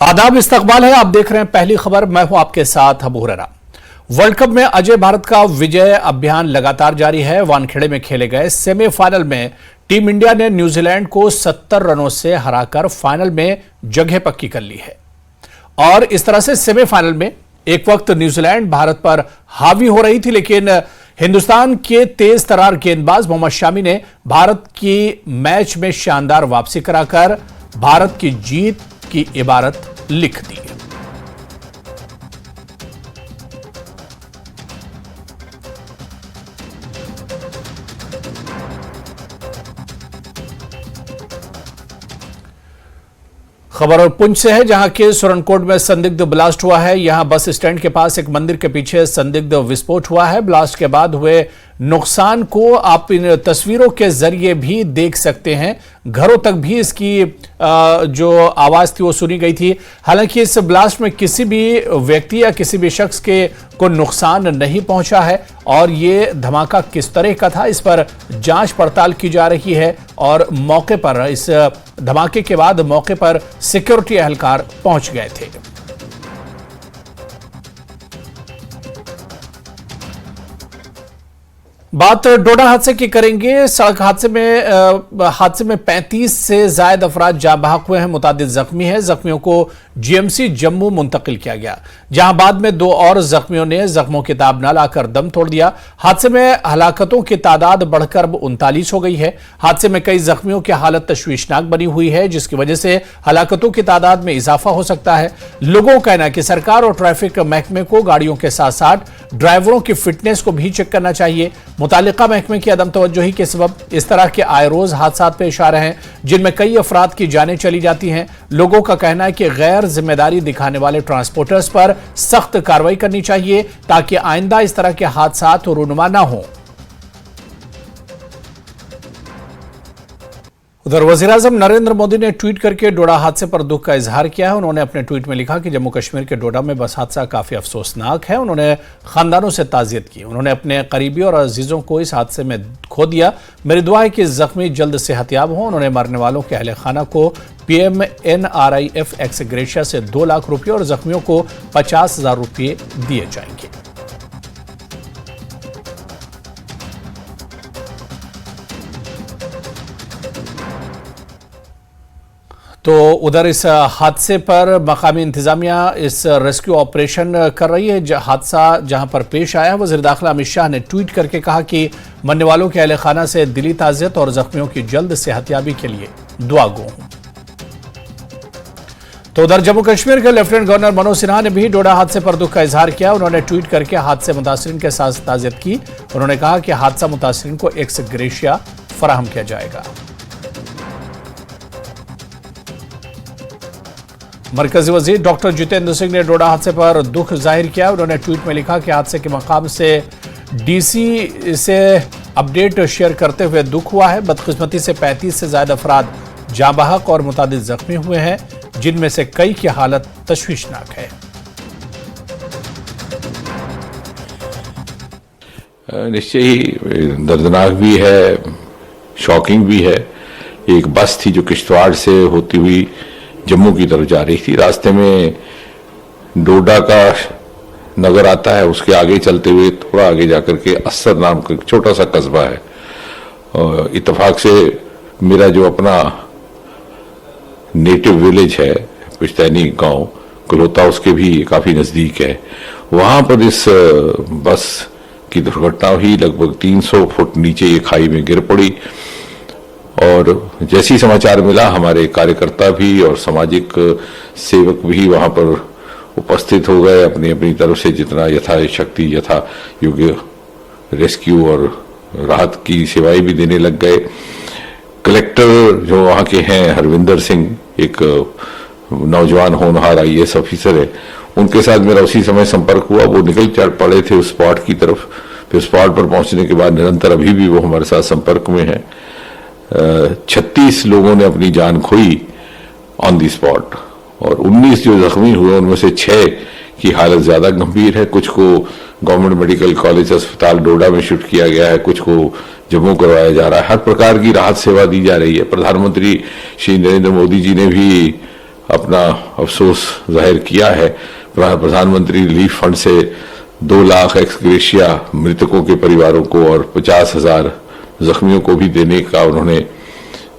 आदाब, इस्तकबाल है। आप देख रहे हैं पहली खबर। मैं हूं आपके साथ अबू हुरैरा। वर्ल्ड कप में अजय भारत का विजय अभियान लगातार जारी है। वानखेड़े में खेले गए सेमीफाइनल में टीम इंडिया ने न्यूजीलैंड को 70 रनों से हराकर फाइनल में जगह पक्की कर ली है। और इस तरह से सेमीफाइनल में एक वक्त न्यूजीलैंड भारत पर हावी हो रही थी, लेकिन हिंदुस्तान के तेज तरार गेंदबाज मोहम्मद शामी ने भारत की मैच में शानदार वापसी कराकर भारत की जीत की इबारत लिख दी। खबर और पुंछ से है, जहां के सुरनकोट में संदिग्ध ब्लास्ट हुआ है। यहां बस स्टैंड के पास एक मंदिर के पीछे संदिग्ध विस्फोट हुआ है। ब्लास्ट के बाद हुए नुकसान को आप इन तस्वीरों के जरिए भी देख सकते हैं। घरों तक भी इसकी जो आवाज थी वो सुनी गई थी। हालांकि इस ब्लास्ट में किसी भी व्यक्ति या किसी भी शख्स को नुकसान नहीं पहुंचा है और ये धमाका किस तरह का था, इस पर जांच पड़ताल की जा रही है। और मौके पर, इस धमाके के बाद मौके पर सिक्योरिटी एहलकार पहुंच गए थे। बात डोडा हादसे की करेंगे। सड़क हादसे में 35 से ज्यादा अफराद जाँ बहक हुए हैं, मुतादिद जख्मी हैं। जख्मियों को जीएमसी जम्मू मुंतकिल किया गया, जहां बाद में 2 और जख्मियों ने जख्मों की ताब न लाकर दम तोड़ दिया। हादसे में हलाकतों की तादाद बढ़कर 39 हो गई है। हादसे में कई जख्मियों की हालत तशवीशनाक बनी हुई है, जिसकी वजह से हलाकतों की तादाद में इजाफा हो सकता है। लोगों का कहना है कि सरकार और ट्रैफिक महकमे को गाड़ियों के साथ साथ ड्राइवरों की फिटनेस को भी चेक करना चाहिए। मुतालिका महकमे की अदम तवज्जोही के सबब इस तरह के आए रोज हादसा पेश आ रहे हैं, जिनमें कई अफराद की जानें चली जाती हैं। लोगों का कहना है कि गैर जिम्मेदारी दिखाने वाले ट्रांसपोर्टर्स पर सख्त कार्रवाई करनी चाहिए, ताकि आइंदा इस तरह के हादसा रूनुमा ना हो। उधर वज़ीर-ए-आज़म नरेंद्र मोदी ने ट्वीट करके डोडा हादसे पर दुख का इजहार किया है। उन्होंने अपने ट्वीट में लिखा कि जम्मू कश्मीर के डोडा में बस हादसा काफी अफसोसनाक है। उन्होंने खानदानों से ताज़ियत की। उन्होंने अपने करीबी और अजीजों को इस हादसे में खो दिया। मेरी दुआ है कि जख्मी जल्द सेहतयाब हों। उन्होंने मरने वालों के अहले खाना को PMNRIF एक्स ग्रेशिया से 2 लाख रुपये और जख्मियों को 50,000 रुपये दिए जाएंगे। तो उधर इस हादसे पर मकामी इंतजामिया इस रेस्क्यू ऑपरेशन कर रही है। हादसा जहां पर पेश आया, वज़ीर दाखिला अमित शाह ने ट्वीट करके कहा कि मरने वालों के अहले खाना से दिली ताज़ियत और जख्मियों की जल्द सेहतयाबी के लिए दुआ गो हूं। तो उधर जम्मू कश्मीर के लेफ्टिनेंट गवर्नर मनोज सिन्हा ने भी डोडा हादसे पर दुख का इजहार किया। उन्होंने ट्वीट करके हादसे मुतासिरीन के साथ ताज़ियत की। उन्होंने कहा कि हादसा मुतासिरीन को एक्स ग्रेशिया फराहम किया जाएगा। मरकजी वजीर डॉक्टर जितेंद्र सिंह ने डोडा हादसे पर दुख जाहिर किया। उन्होंने ट्वीट में लिखा कि हादसे के मकाम से डीसी से अपडेट शेयर करते हुए दुख हुआ है। बदकिस्मती से 35 से ज्यादा अफराद जाँ बहक और मुतादिद जख्मी हुए हैं, जिनमें से कई की हालत तशवीशनाक है। निश्चय ही दर्दनाक भी है, शॉकिंग भी है। एक बस थी जो किश्तवाड़ से होती हुई जम्मू की तरफ जा रही थी। रास्ते में डोडा का नगर आता है, उसके आगे चलते हुए थोड़ा आगे जाकर के अस्सर नाम का छोटा सा कस्बा है। और इत्तेफाक से मेरा जो अपना नेटिव विलेज है पुश्तैनी गांव कुलोता, उसके भी काफी नजदीक है। वहां पर इस बस की दुर्घटना हुई। लगभग 300 फुट नीचे ये खाई में गिर पड़ी और जैसी समाचार मिला, हमारे कार्यकर्ता भी और सामाजिक सेवक भी वहां पर उपस्थित हो गए। अपनी अपनी तरफ से जितना यथाशक्ति यथा योग्य रेस्क्यू और राहत की सेवाएं भी देने लग गए। कलेक्टर जो वहां के हैं हरविंदर सिंह, एक नौजवान होनहार IAS ऑफिसर है, उनके साथ मेरा उसी समय संपर्क हुआ। वो निकल चढ़ पड़े थे उस स्पॉट की तरफ। फिर स्पॉट पर पहुंचने के बाद निरंतर अभी भी वो हमारे साथ संपर्क में है। 36 लोगों ने अपनी जान खोई ऑन दी स्पॉट और 19 जो जख्मी हुए उनमें से 6 की हालत ज्यादा गंभीर है। कुछ को गवर्नमेंट मेडिकल कॉलेज अस्पताल डोडा में शिफ्ट किया गया है, कुछ को जम्मू करवाया जा रहा है। हर प्रकार की राहत सेवा दी जा रही है। प्रधानमंत्री श्री नरेंद्र मोदी जी ने भी अपना अफसोस जाहिर किया है। प्रधानमंत्री रिलीफ फंड से 2 लाख एक्स ग्रेशिया मृतकों के परिवारों को और 50,000 जख्मियों को भी देने का उन्होंने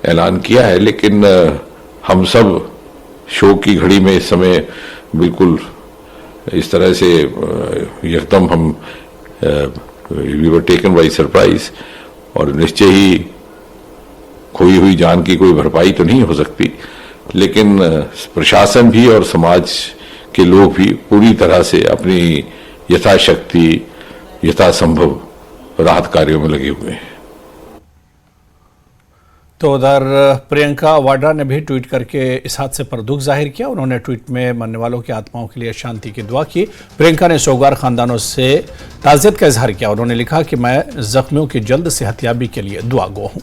ऐलान किया है। लेकिन हम सब शोक की घड़ी में इस समय बिल्कुल इस तरह से एकदम हम we were taken by surprise, और निश्चय ही खोई हुई जान की कोई भरपाई तो नहीं हो सकती, लेकिन प्रशासन भी और समाज के लोग भी पूरी तरह से अपनी यथाशक्ति यथासंभव राहत कार्यों में लगे हुए हैं। तो उधर प्रियंका वाड्रा ने भी ट्वीट करके इस हादसे पर दुख जाहिर किया। उन्होंने ट्वीट में मरने वालों की आत्माओं के लिए शांति की दुआ की। प्रियंका ने सोगवार खानदानों से ताज़ियत का इजहार किया। उन्होंने लिखा कि मैं जख्मियों की जल्द सेहतयाबी के लिए दुआ गो हूं।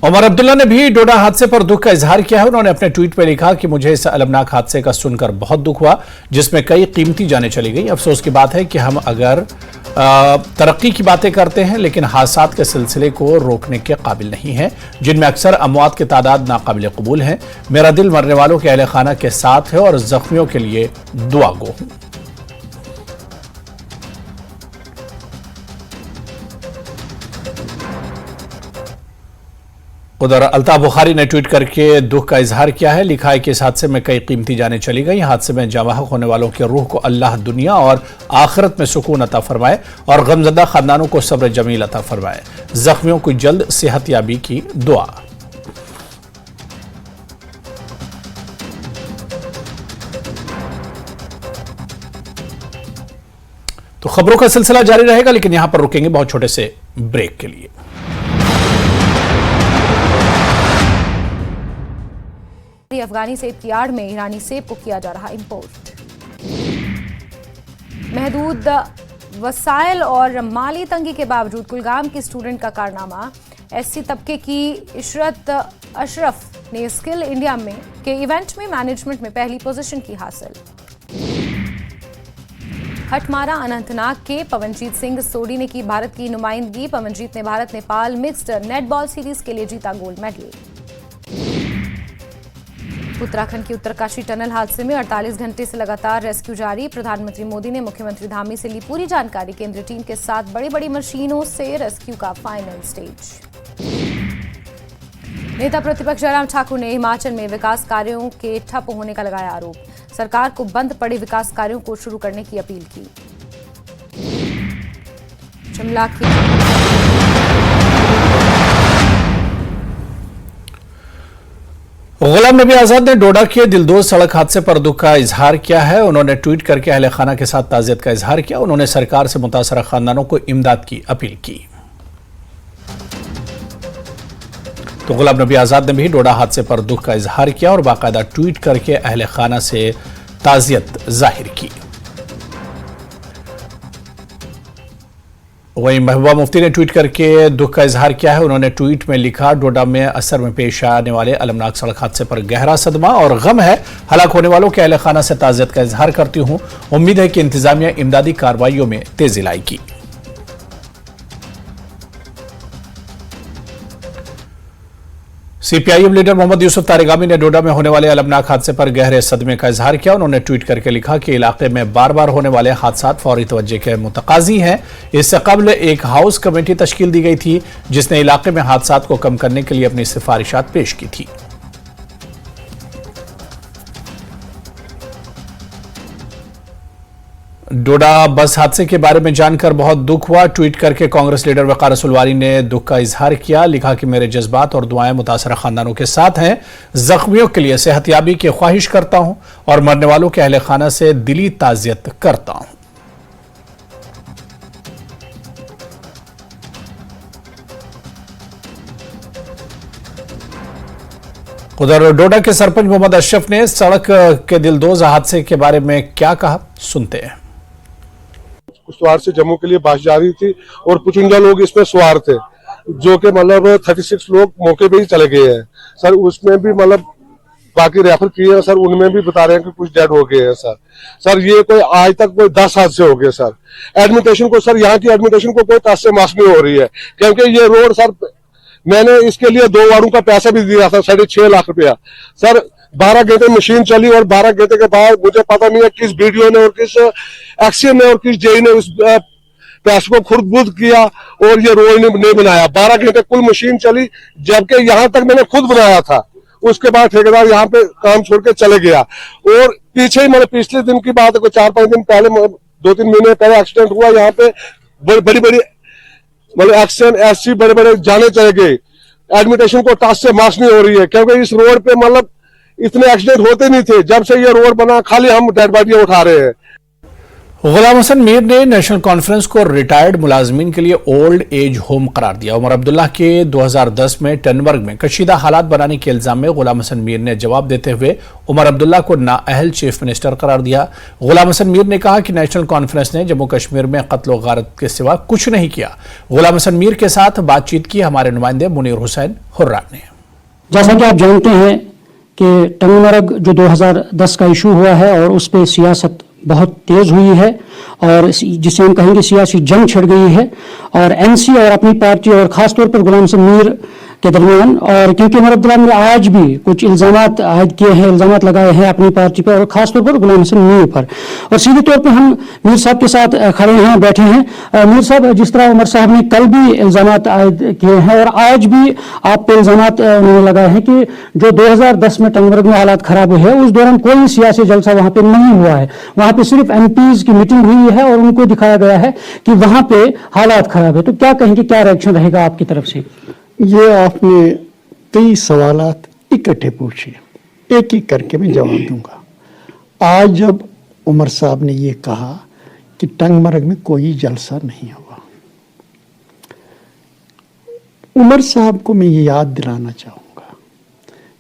उमर अब्दुल्ला ने भी डोडा हादसे पर दुख का इजहार किया है। उन्होंने अपने ट्वीट में लिखा कि मुझे इस अलमनाक हादसे का सुनकर बहुत दुख हुआ, जिसमें कई कीमती जानें चली गई। अफसोस की बात है कि हम अगर तरक्की की बातें करते हैं, लेकिन हादसात के सिलसिले को रोकने के काबिल नहीं है, जिनमें अक्सर अमवात की तादाद नाकाबिल कबूल है। मेरा दिल मरने वालों के अहले खाना के साथ है और जख्मियों के लिए दुआ गो हूं। उधर अल्ताफ बुखारी ने ट्वीट करके दुख का इजहार किया है। लिखा है कि इस हादसे में कई कीमती जानें चली गई। हादसे में जावाहक होने वालों की रूह को अल्लाह दुनिया और आखिरत में सुकून अता फरमाए और गमजदा खानदानों को सब्र जमील अता फरमाए। जख्मियों को जल्द सेहतयाबी की दुआ। तो खबरों का सिलसिला जारी रहेगा, लेकिन यहां पर रुकेंगे बहुत छोटे से ब्रेक के लिए। अफगानी सेब की आड़ में ईरानी सेब को किया जा रहा इंपोर्ट। महदूद वसाइल और माली तंगी के बावजूद कुलगाम की स्टूडेंट का कारनामा। एससी तबके की इशरत अशरफ ने स्किल इंडिया में के इवेंट में मैनेजमेंट में पहली पोजीशन की हासिल। हटमारा अनंतनाग के पवनजीत सिंह सोडी ने की भारत की नुमाइंदगी। पवनजीत ने Bharat Nepal mixed netball series के लिए जीता गोल्ड मेडल। उत्तराखंड की उत्तरकाशी टनल हादसे में 48 घंटे से लगातार रेस्क्यू जारी। प्रधानमंत्री मोदी ने मुख्यमंत्री धामी से ली पूरी जानकारी। केंद्रीय टीम के साथ बड़ी बड़ी मशीनों से रेस्क्यू का फाइनल स्टेज। नेता प्रतिपक्ष जयराम ठाकुर ने हिमाचल में विकास कार्यों के ठप होने का लगाया आरोप। सरकार को बंद पड़े विकास कार्यों को शुरू करने की अपील की। शिमला की गुलाम नबी आजाद ने डोडा के दिलदोज सड़क हादसे पर दुख का इजहार किया है। उन्होंने ट्वीट करके अहले खाना के साथ ताज़ियत का इजहार किया। उन्होंने सरकार से मुतासरा खानदानों को इमदाद की अपील की। तो गुलाम नबी आजाद ने भी डोडा हादसे पर दुख का इजहार किया और बाकायदा ट्वीट करके अहले खाना से ताज़ियत जाहिर की। वहीं महबूबा मुफ्ती ने ट्वीट करके दुख का इजहार किया है। उन्होंने ट्वीट में लिखा, डोडा में असर में पेश आने वाले अलमनाक सड़क हादसे पर गहरा सदमा और गम है। हलाक होने वालों के अहले खाना से ताज़ियत का इजहार करती हूं। उम्मीद है कि इंतजामिया इमदादी कार्रवाइयों में तेजी लाएगी। सीपीआईएम लीडर मोहम्मद यूसुफ तारिगामी ने डोडा में होने वाले अलमनाक हादसे पर गहरे सदमे का इजहार किया। उन्होंने ट्वीट करके लिखा कि इलाके में बार बार होने वाले हादसात फौरी तवज्जो के मुतकाजी हैं। इससे कबल एक हाउस कमेटी तश्कील दी गई थी, जिसने इलाके में हादसात को कम करने के लिए अपनी सिफारिशात पेश की थी। डोडा बस हादसे के बारे में जानकर बहुत दुख हुआ। ट्वीट करके कांग्रेस लीडर वकार रसूलवारी ने दुख का इजहार किया। लिखा कि मेरे जज्बात और दुआएं मुतासरा खानदानों के साथ हैं। जख्मियों के लिए सेहतयाबी की ख्वाहिश करता हूं और मरने वालों के अहले खाना से दिली ताज़ियत करता हूं। उधर डोडा के सरपंच मोहम्मद अशरफ ने सड़क के दिलदोज हादसे के बारे में क्या कहा, सुनते हैं। कुश्तवाड़ से जम्मू के लिए बस जा रही थी और 55 लोग इसमें सवार थे, जो कि मतलब 36 लोग मौके पे ही चले गए हैं सर। उसमें भी मतलब बाकी रेफर किए हैं सर, उनमें भी बता रहे हैं कि कुछ डेड हो गए हैं सर। सर ये कोई आज तक कोई 10 हादसे हो गए सर। एडमिटेशन को सर, यहाँ की एडमिटेशन को कोई तस से मास नहीं हो रही है, क्योंकि ये रोड सर मैंने इसके लिए 2 वारों का पैसा भी दिया था, 6.5 लाख रुपया। सर 12 घंटे मशीन चली और 12 घंटे के बाद मुझे पता नहीं है किस वीडियो ने और किस एक्शन ने और किस जेई ने उस पैसे को खुद किया और ये रोड नहीं बनाया। 12 घंटे कुल मशीन चली, जबकि यहाँ तक मैंने खुद बनाया था। उसके बाद ठेकेदार यहाँ पे काम छोड़ के चले गया। और पीछे ही मतलब पिछले दिन की बात है, कोई 4-5 दिन पहले, 2-3 महीने पहले एक्सीडेंट हुआ यहाँ पे। बड़ी बड़ी मतलब एक्सीडेंट ऐसी बड़े जाने चले गए। एडमिटेशन को टास्क से मार्क्स नहीं हो रही है, क्योंकि इस रोड पे मतलब इतने एक्सीडेंट होते नहीं थे। जब से ये रोड बना खाली हम डेड बॉडियां उठा रहे हैं। गुलाम हसन मीर ने नेशनल कॉन्फ्रेंस को रिटायर्ड मुलाजमीन के लिए ओल्ड एज होम करार दिया। उमर अब्दुल्ला के 2010 में टनबर्ग में कशीदा हालात बनाने के इल्जाम में गुलाम हसन मीर ने जवाब देते हुए उमर अब्दुल्ला को नाअहल चीफ मिनिस्टर करार दिया। गुलाम हसन मीर ने कहा कि नेशनल कॉन्फ्रेंस ने जम्मू कश्मीर में कत्ल व गारत के सिवा कुछ नहीं किया। गुलाम हसन मीर के साथ बातचीत की हमारे नुमाइंदे मुनीर हुसैन हुर्रा ने। जैसा कि आप जानते हैं कि टंगमरग जो 2010 का इशू हुआ है और उस पर सियासत बहुत तेज हुई है और जिसे हम कहेंगे सियासी जंग छिड़ गई है, और एनसी और अपनी पार्टी और खासतौर पर गुलाम हसन मीर के दरमियान। और क्योंकि उमर अब्दुल्ला ने आज भी कुछ इल्जामात आयद किए हैं, इल्जामात लगाए हैं अपनी पार्टी पर और खासतौर पर गुलाम हसन मीर पर, और सीधे तौर पर हम मीर साहब के साथ खड़े हैं, बैठे हैं। मीर साहब, जिस तरह उमर साहब ने कल भी इल्जामात आयद किए हैं और आज भी आप पे इल्जामात उन्होंने लगाए हैं कि जो 2010 में टंगमर्ग में हालात खराब हुए हैं उस दौरान कोई सियासी जलसा वहां पे नहीं हुआ है, वहां पे सिर्फ एमपीज की मीटिंग हुई है और उनको दिखाया गया है कि वहां पे हालात खराब है। तो क्या कहेंगे, क्या रिएक्शन रहेगा आपकी तरफ से? ये आपने कई सवालात इकट्ठे पूछे, एक एक करके मैं जवाब दूंगा। आज जब उमर साहब ने ये कहा कि टंगमर्ग में कोई जलसा नहीं हुआ, उमर साहब को मैं ये याद दिलाना चाहूँगा,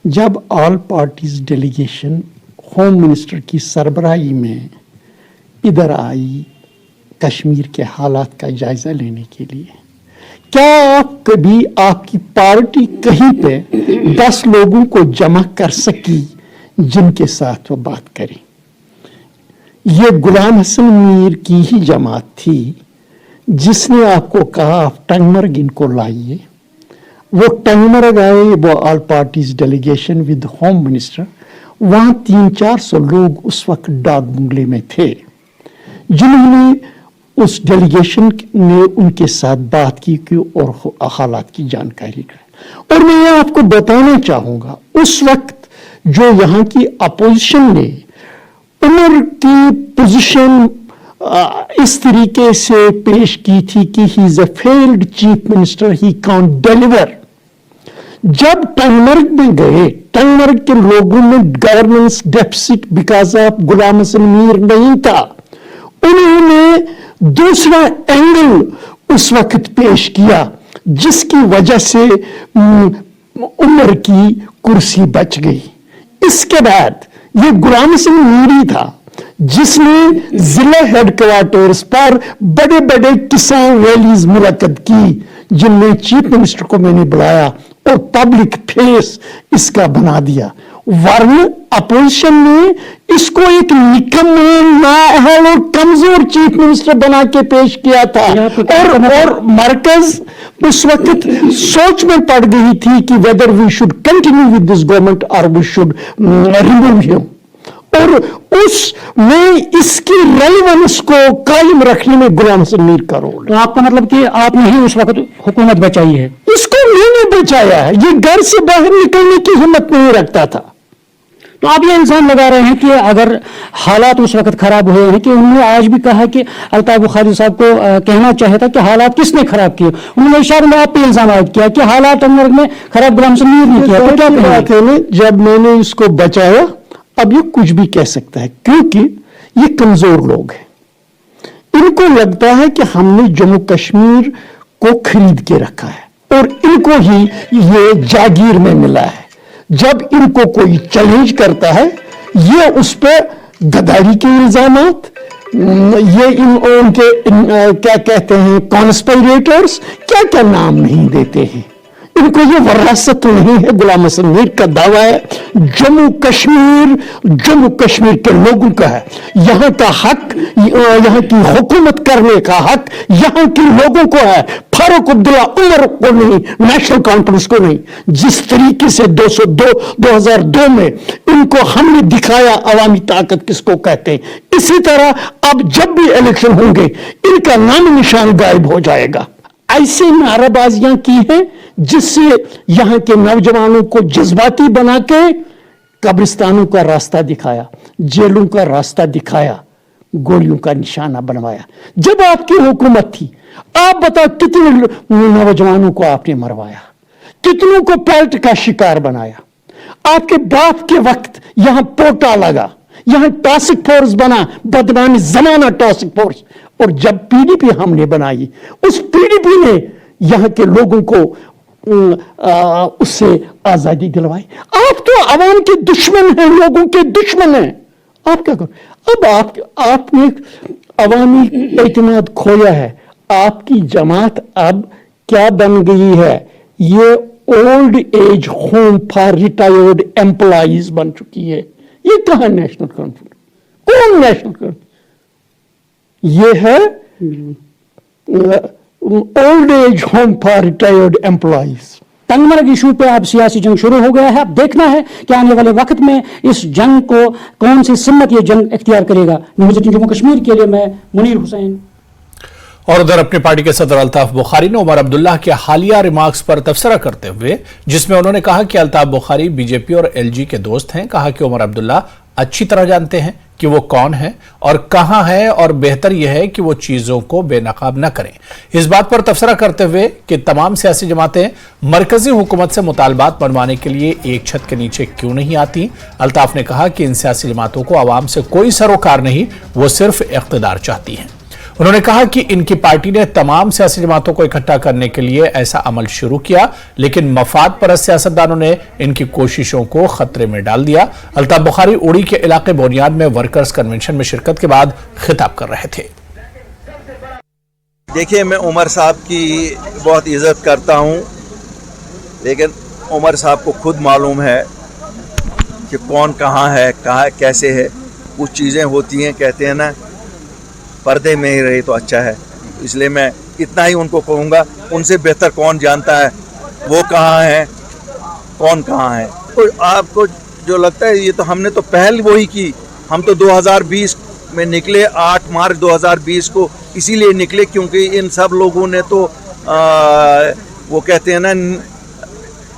जब all parties delegation home minister की सरबराही में इधर आई कश्मीर के हालात का जायजा लेने के लिए, क्या आप कभी आपकी पार्टी कहीं पे 10 लोगों को जमा कर सकी जिनके साथ वो बात करें? ये गुलाम हसन मीर की ही जमात थी जिसने आपको कहा आप टंगमर्ग इनको लाइए। वो टंगमर्ग आए, वो all parties delegation with home minister, वहां 300-400 लोग उस वक्त डाक बंगले में थे जिन्होंने उस डेलीगेशन ने उनके साथ बात की और हालात की जानकारी ली। और मैं आपको बताना चाहूंगा, उस वक्त जो यहाँ की अपोजिशन ने उमर की पोजीशन इस तरीके से पेश की थी कि he is a failed chief minister, he can't deliver. जब टंगमर्ग में गए, टंगमर्ग के लोगों में गवर्नेंस डेफिसिट बिकॉज ऑफ गुलाम हसन मीर नहीं था, उन्होंने दूसरा एंगल उस वक्त पेश किया जिसकी वजह से उमर की कुर्सी बच गई। इसके बाद ये गुलाम हसन मीर ही था जिसने जिला हेडक्वार्टर्स पर बड़े बड़े किसान रैलीज मुनक्कद की, जिनमें चीफ मिनिस्टर को मैंने बुलाया और पब्लिक फेस इसका बना दिया। वरना अपोजिशन ने इसको एक निकम्मे, नाअहल और कमजोर चीफ मिनिस्टर बना के पेश किया था, और मरकज उस वक्त सोच में पड़ गई थी कि whether we should continue with this government और वी शुड रिमूव हिम। और उसमें इसकी रेलेवेंस को कायम रखने में गुलाम हसन मीर का रोल। तो आपका मतलब कि आपने ही उस वक्त हुकूमत बचाई है? इसको मैंने बचाया है, ये घर से बाहर निकलने की हिम्मत नहीं रखता था। तो आप ये इल्जाम लगा रहे हैं कि अगर हालात उस वक्त खराब हुए हैं, कि उन्होंने आज भी कहा कि अल्ताफ बुखारी साहब को कहना चाहिए था कि हालात किसने खराब किए। उन्होंने इशारे में आप पे इल्जाम आयद किया कि हालात टंगमर्ग में खराब गुलाम हसन मीर ने किया। तो क्या बात है, जब मैंने इसको बचाया, अब ये कुछ भी कह सकता है क्योंकि ये कमजोर लोग हैं। इनको लगता है कि हमने जम्मू कश्मीर को खरीद के रखा है और इनको ही ये जागीर में मिला है। जब इनको कोई चैलेंज करता है, ये उस पर गद्दारी के इल्जामात, ये उनके क्या कहते हैं कॉन्स्पिरेटर्स, क्या क्या नाम नहीं देते हैं, इनको ये वरासत नहीं है। गुलाम हसन मीर का दावा है जम्मू कश्मीर के लोगों का है, यहाँ का हक, यहाँ की हुकूमत करने का हक यहाँ के लोगों को है, फारूक अब्दुल्ला उमर को नहीं, नेशनल कॉन्फ्रेंस को नहीं। जिस तरीके से 2002 में इनको हमने दिखाया अवामी ताकत किसको कहते हैं, इसी तरह अब जब भी इलेक्शन होंगे इनका नाम निशान गायब हो जाएगा। ऐसे नाराबाजियां की हैं जिससे यहां के नौजवानों को जज्बाती बना के कब्रिस्तानों का रास्ता दिखाया, जेलों का रास्ता दिखाया, गोलियों का निशाना बनवाया। जब आपकी हुकूमत थी, आप बताओ कितने नौजवानों को आपने मरवाया, कितनों को पेल्ट का शिकार बनाया। आपके बाप के वक्त यहां पोटा लगा, यहां टास्क फोर्स बना, बदनामी जमाना टास्क फोर्स, और जब पीडीपी हमने बनाई, उस पीडीपी ने यहां के लोगों को उससे आजादी दिलवाई। आप तो आवाम के दुश्मन हैं, लोगों के दुश्मन हैं। आप क्या करो? अब आपने अवामी एतमाद खोया है। आपकी जमात अब क्या बन गई है? ये old age home for retired employees बन चुकी है। ये कहां नेशनल कॉन्फ्रेंस? कौन नेशनल कॉन्फ्रेंस? ये है old age home for retired employees. Tangmarg issue पे अब सियासी जंग शुरू हो गया है। अब देखना है कि आने वाले वक्त में इस जंग को कौन सी सिमत ये जंग इख्तियार करेगा। न्यूज़ 18 जम्मू कश्मीर के लिए मैं मुनीर हुसैन। और उधर अपनी पार्टी के सदर अल्ताफ बुखारी ने उमर अब्दुल्ला के हालिया रिमार्क्स पर तबसरा करते हुए, जिसमें उन्होंने कहा कि अल्ताफ बुखारी बीजेपी और एलजी के दोस्त हैं, कहा कि उमर अब्दुल्ला अच्छी तरह जानते हैं कि वो कौन है और कहां है, और बेहतर यह है कि वो चीजों को बेनकाब न करें। इस बात पर तबसरा करते हुए कि तमाम सियासी जमातें मरकजी हुकूमत से मुतालबात मनवाने के लिए एक छत के नीचे क्यों नहीं आती, अल्ताफ ने कहा कि इन सियासी जमातों को आवाम से कोई सरोकार नहीं, वो सिर्फ इख्तिदार चाहती हैं। उन्होंने कहा कि इनकी पार्टी ने तमाम सियासी जमातों को इकट्ठा करने के लिए ऐसा अमल शुरू किया, लेकिन मफाद परस्त सियासतदानों ने इनकी कोशिशों को खतरे में डाल दिया। अल्ताफ बुखारी उड़ी के इलाके बोनियाद में वर्कर्स कन्वेंशन में शिरकत के बाद खिताब कर रहे थे। देखिए, मैं उमर साहब की बहुत इज्जत करता हूं, लेकिन उमर साहब को खुद मालूम है कि कौन कहां है, कहां कैसे है। कुछ चीज़ें होती हैं, कहते हैं ना, पर्दे में ही रहे तो अच्छा है। इसलिए मैं इतना ही उनको कहूँगा, उनसे बेहतर कौन जानता है वो कहाँ है, कौन कहाँ है। तो आपको जो लगता है, ये तो हमने तो पहल वही की। हम तो 2020 में निकले, 8 मार्च 2020 को इसीलिए निकले क्योंकि इन सब लोगों ने तो वो कहते हैं ना,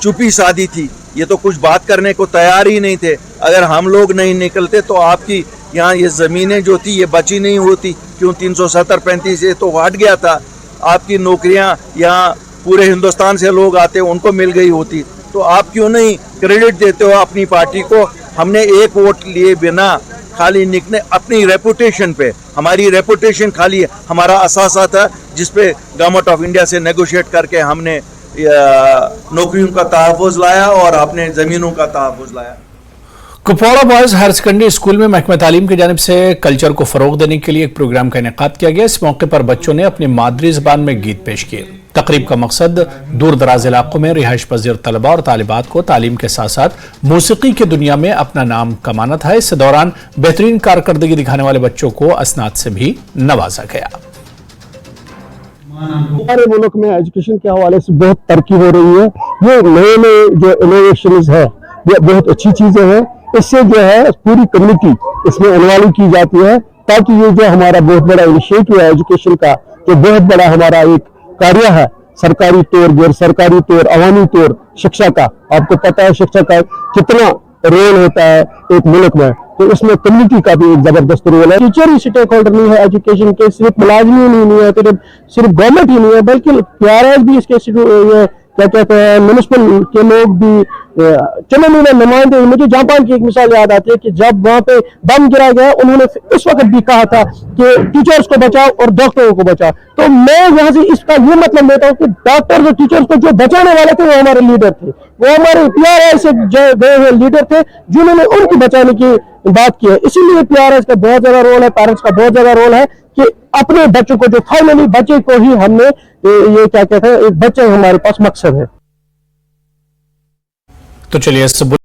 चुप्पी साधी थी। ये तो कुछ बात करने को तैयार ही नहीं थे। अगर हम लोग नहीं निकलते तो आपकी यहाँ ये ज़मीनें जो थी ये बची नहीं होती। क्यों 370-35 ये तो हट गया था। आपकी नौकरियाँ यहाँ पूरे हिंदुस्तान से लोग आते, उनको मिल गई होती। तो आप क्यों नहीं क्रेडिट देते हो अपनी पार्टी को? हमने एक वोट लिए बिना खाली निकले अपनी रेपुटेशन पे, हमारी रेपुटेशन खाली हमारा असासा था जिस पे गवर्नमेंट ऑफ इंडिया से नेगोशिएट करके हमने नौकरियों का तहफ़्फ़ुज़ लाया और अपने ज़मीनों का तहफ़्फ़ुज़ लाया। Kupwara boys higher secondary school में महकमा तालीम की जानिब से कल्चर को फरोग देने के लिए एक प्रोग्राम का इनेकाद किया गया। इस मौके पर बच्चों ने अपनी मादरी ज़बान में गीत पेश किए। तकरीब का मकसद दूर दराज इलाकों में रिहाइश पजीर तलबा और तालिबात को तालीम के साथ साथ मौसीकी की दुनिया में अपना नाम कमाना था। इस दौरान बेहतरीन कारकर्दगी दिखाने वाले बच्चों को असनाद से भी नवाजा गया। हमारे मुल्क में एजुकेशन के हवाले से बहुत तरक्की हो रही है। ये नए नए जो इनोवेशन है, ये बहुत अच्छी चीजें हैं। इससे जो है पूरी कम्युनिटी इसमें इन्वॉल्व की जाती है, ताकि ये जो हमारा बहुत बड़ा इनिशिएटिव है एजुकेशन का, जो बहुत बड़ा हमारा एक कार्य है, सरकारी तौर, गैर सरकारी तौर, अवामी तौर, शिक्षा का, आपको पता है शिक्षा का कितना रोल होता है एक मुल्क में, तो इसमें कम्युनिटी का भी एक जबरदस्त रोल है। टीचर ही स्टेक होल्डर नहीं है एजुकेशन के, सिर्फ मुलाजमी नहीं है, सिर्फ गवर्नमेंट ही नहीं है, बल्कि PRIs भी इसके क्या कहते हैं म्युनिसिपल के लोग भी, चलो नुमाइंदे। मुझे जापान की एक मिसाल याद आती है कि जब वहां पे बम गिरा गया, उन्होंने उस वक्त भी कहा था कि टीचर्स को बचाओ और डॉक्टरों को बचाओ। तो मैं यहाँ से इसका ये मतलब लेता हूँ कि डॉक्टर्स और टीचर्स को जो बचाने वाले थे वो हमारे लीडर थे, वो हमारे PRI से गए हुए लीडर थे जिन्होंने उनकी बचाने की बात की है। इसीलिए PRI का बहुत ज्यादा रोल है, पेरेंट्स का बहुत ज्यादा रोल है कि अपने बच्चों को, जो फाइनली बच्चे को ही हमने ये क्या कहते हैं, एक बच्चे हमारे पास मकसद है। तो चलिए इस